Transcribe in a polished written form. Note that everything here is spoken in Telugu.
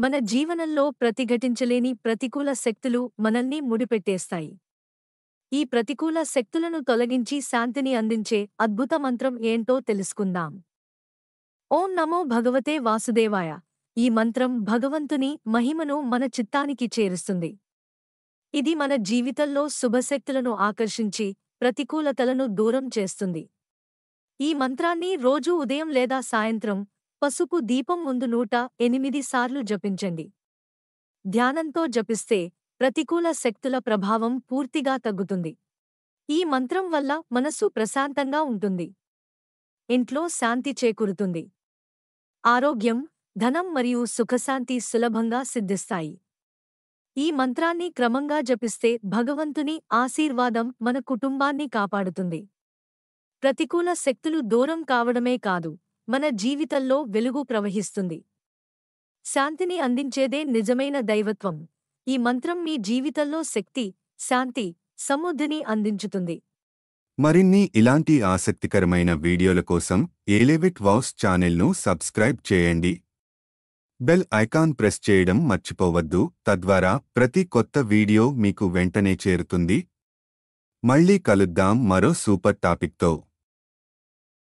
మన జీవనంలో ప్రతిఘటించలేని ప్రతికూల శక్తులు మనల్ని ముడిపెట్టేస్తాయి. ఈ ప్రతికూల శక్తులను తొలగించి శాంతిని అందించే అద్భుత మంత్రం ఏంటో తెలుసుకుందాం. ఓం నమో భగవతే వాసుదేవాయ. ఈ మంత్రం భగవంతుని మహిమను మన చిత్తానికి చేరుస్తుంది. ఇది మన జీవితంలో శుభశక్తులను ఆకర్షించి ప్రతికూలతలను దూరం చేస్తుంది. ఈ మంత్రాన్ని రోజూ ఉదయం లేదా సాయంత్రం పసుపు దీపం ముందు 108 సార్లు జపించండి. ధ్యానంతో జపిస్తే ప్రతికూల శక్తుల ప్రభావం పూర్తిగా తగ్గుతుంది. ఈ మంత్రం వల్ల మనసు ప్రశాంతంగా ఉంటుంది. ఇంట్లో శాంతి చేకూరుతుంది. ఆరోగ్యం, ధనం మరియు సుఖశాంతి సులభంగా సిద్ధిస్తాయి. ఈ మంత్రాన్ని క్రమంగా జపిస్తే భగవంతుని ఆశీర్వాదం మన కుటుంబాన్ని కాపాడుతుంది. ప్రతికూల శక్తులు దూరం కావడమే కాదు, మన జీవితంలో వెలుగు ప్రవహిస్తుంది. శాంతిని అందించేదే నిజమైన దైవత్వం. ఈ మంత్రం మీ జీవితంలో శక్తి, శాంతి, సమృద్ధిని అందించుతుంది. మరిన్ని ఇలాంటి ఆసక్తికరమైన వీడియోల కోసం ఏలేవిట్ వావ్స్ ఛానల్ను సబ్స్క్రైబ్ చేయండి. బెల్ ఐకాన్ ప్రెస్ చేయడం మర్చిపోవద్దు. తద్వారా ప్రతి కొత్త వీడియో మీకు వెంటనే చేరుతుంది. మళ్ళీ కలుద్దాం మరో సూపర్ టాపిక్తో.